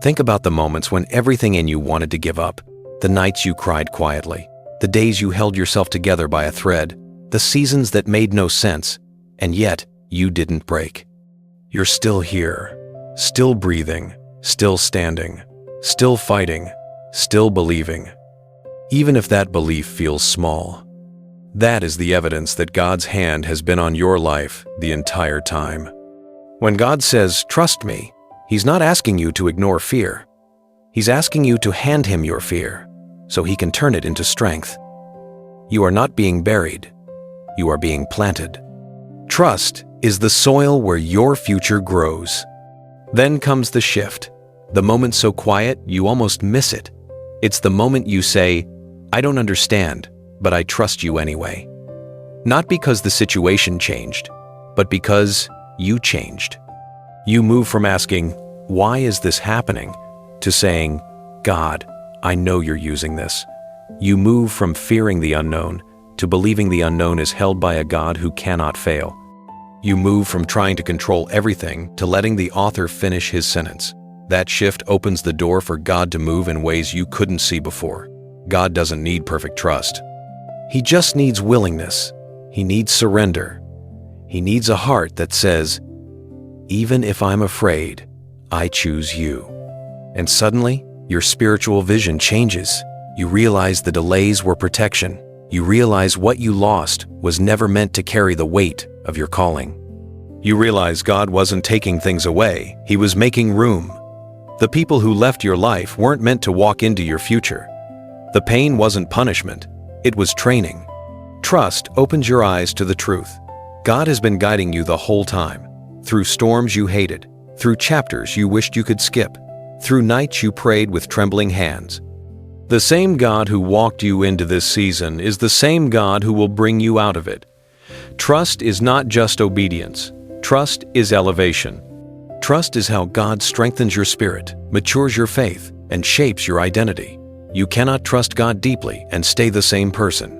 Think about the moments when everything in you wanted to give up, the nights you cried quietly, the days you held yourself together by a thread, the seasons that made no sense, and yet you didn't break. You're still here, still breathing, still standing, still fighting, still believing. Even if that belief feels small, that is the evidence that God's hand has been on your life the entire time. When God says, "Trust me," He's not asking you to ignore fear. He's asking you to hand Him your fear, so He can turn it into strength. You are not being buried. You are being planted. Trust is the soil where your future grows. Then comes the shift, the moment so quiet you almost miss it. It's the moment you say, "I don't understand, but I trust you anyway." Not because the situation changed, but because you changed. You move from asking, "Why is this happening?" to saying, "God, I know you're using this." You move from fearing the unknown to believing the unknown is held by a God who cannot fail. You move from trying to control everything to letting the author finish his sentence. That shift opens the door for God to move in ways you couldn't see before. God doesn't need perfect trust. He just needs willingness. He needs surrender. He needs a heart that says, "Even if I'm afraid, I choose you." And suddenly, your spiritual vision changes. You realize the delays were protection. You realize what you lost was never meant to carry the weight of your calling. You realize God wasn't taking things away. He was making room. The people who left your life weren't meant to walk into your future. The pain wasn't punishment. It was training. Trust opens your eyes to the truth. God has been guiding you the whole time. Through storms you hated, through chapters you wished you could skip, through nights you prayed with trembling hands. The same God who walked you into this season is the same God who will bring you out of it. Trust is not just obedience. Trust is elevation. Trust is how God strengthens your spirit, matures your faith, and shapes your identity. You cannot trust God deeply and stay the same person.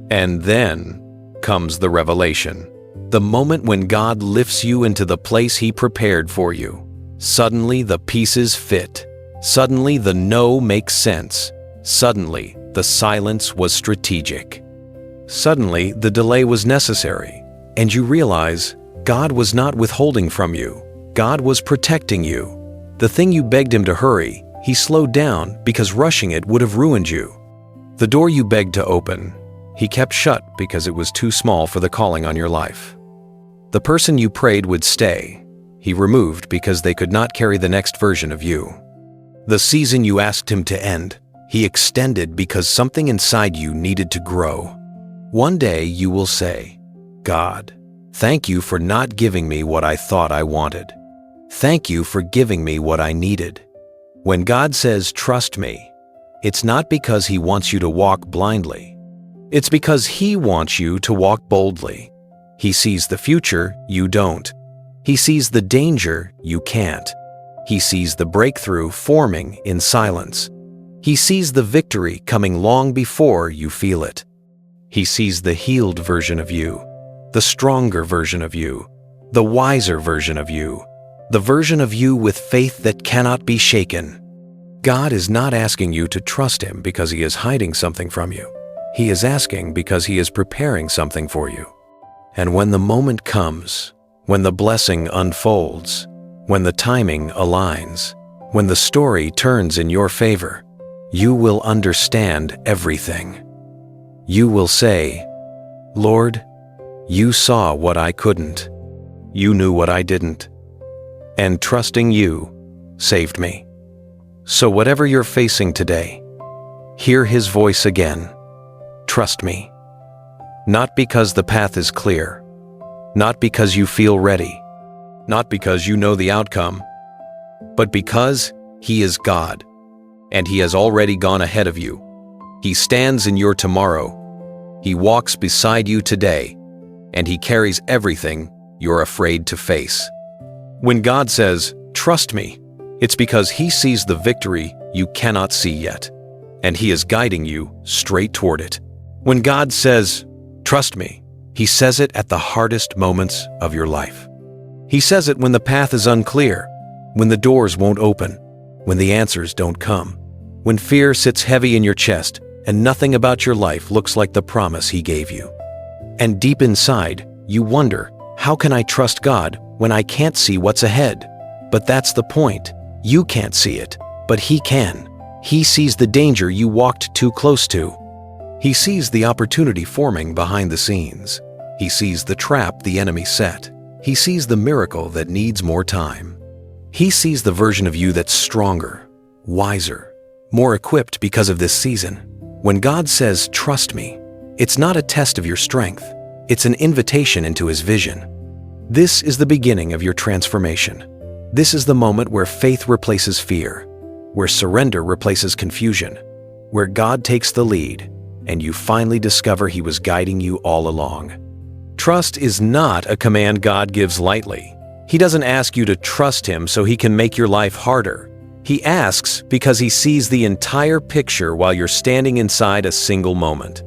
And then comes the revelation. The moment when God lifts you into the place He prepared for you. Suddenly the pieces fit. Suddenly the no makes sense. Suddenly the silence was strategic. Suddenly the delay was necessary. And you realize God was not withholding from you. God was protecting you. The thing you begged Him to hurry, He slowed down because rushing it would have ruined you. The door you begged to open, He kept shut because it was too small for the calling on your life. The person you prayed would stay, He removed because they could not carry the next version of you. The season you asked Him to end, He extended because something inside you needed to grow. One day you will say, "God, thank you for not giving me what I thought I wanted. Thank you for giving me what I needed." When God says, "Trust me," it's not because He wants you to walk blindly. It's because He wants you to walk boldly. He sees the future, you don't. He sees the danger, you can't. He sees the breakthrough forming in silence. He sees the victory coming long before you feel it. He sees the healed version of you, the stronger version of you, the wiser version of you, the version of you with faith that cannot be shaken. God is not asking you to trust Him because He is hiding something from you. He is asking because He is preparing something for you. And when the moment comes, when the blessing unfolds, when the timing aligns, when the story turns in your favor, you will understand everything. You will say, "Lord, you saw what I couldn't. You knew what I didn't. And trusting you saved me." So whatever you're facing today, hear His voice again. Trust me. Not because the path is clear, not because you feel ready, not because you know the outcome, but because He is God, and He has already gone ahead of you. He stands in your tomorrow. He walks beside you today, and He carries everything you're afraid to face. When God says, "Trust me," it's because He sees the victory you cannot see yet, and He is guiding you straight toward it. When God says, "Trust me," He says it at the hardest moments of your life. He says it when the path is unclear, when the doors won't open, when the answers don't come, when fear sits heavy in your chest and nothing about your life looks like the promise He gave you. And deep inside, you wonder, how can I trust God when I can't see what's ahead? But that's the point. You can't see it, but He can. He sees the danger you walked too close to. He sees the opportunity forming behind the scenes. He sees the trap the enemy set. He sees the miracle that needs more time. He sees the version of you that's stronger, wiser, more equipped because of this season. When God says, "Trust me," it's not a test of your strength. It's an invitation into His vision. This is the beginning of your transformation. This is the moment where faith replaces fear, where surrender replaces confusion, where God takes the lead, and you finally discover He was guiding you all along. Trust is not a command God gives lightly. He doesn't ask you to trust Him so He can make your life harder. He asks because He sees the entire picture while you're standing inside a single moment.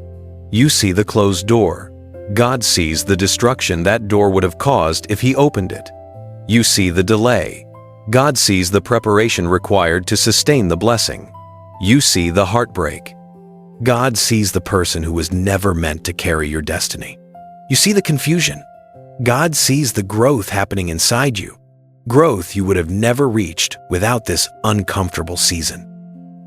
You see the closed door. God sees the destruction that door would have caused if He opened it. You see the delay. God sees the preparation required to sustain the blessing. You see the heartbreak. God sees the person who was never meant to carry your destiny. You see the confusion. God sees the growth happening inside you. Growth you would have never reached without this uncomfortable season.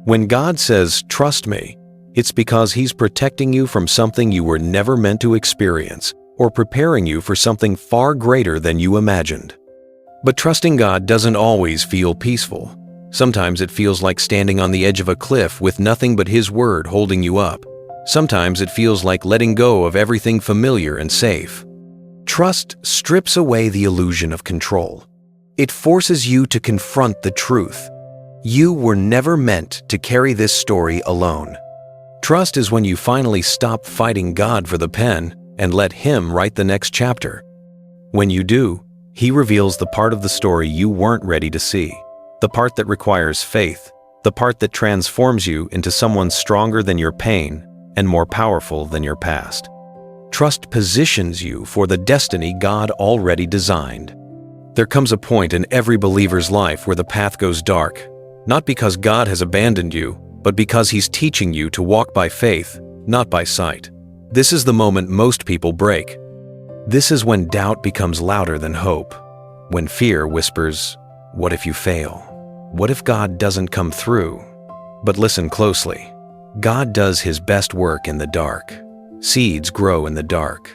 When God says, "Trust me," it's because He's protecting you from something you were never meant to experience, or preparing you for something far greater than you imagined. But trusting God doesn't always feel peaceful. Sometimes it feels like standing on the edge of a cliff with nothing but His word holding you up. Sometimes it feels like letting go of everything familiar and safe. Trust strips away the illusion of control. It forces you to confront the truth. You were never meant to carry this story alone. Trust is when you finally stop fighting God for the pen and let Him write the next chapter. When you do, He reveals the part of the story you weren't ready to see, the part that requires faith, the part that transforms you into someone stronger than your pain and more powerful than your past. Trust positions you for the destiny God already designed. There comes a point in every believer's life where the path goes dark, not because God has abandoned you, but because He's teaching you to walk by faith, not by sight. This is the moment most people break. This is when doubt becomes louder than hope, when fear whispers, "What if you fail? What if God doesn't come through?" But listen closely. God does His best work in the dark. Seeds grow in the dark.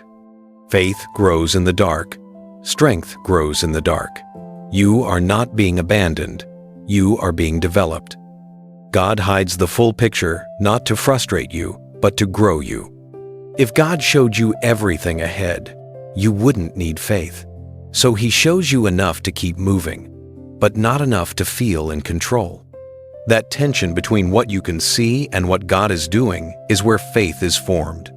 Faith grows in the dark. Strength grows in the dark. You are not being abandoned. You are being developed. God hides the full picture not to frustrate you, but to grow you. If God showed you everything ahead, you wouldn't need faith. So He shows you enough to keep moving, but not enough to feel in control. That tension between what you can see and what God is doing is where faith is formed.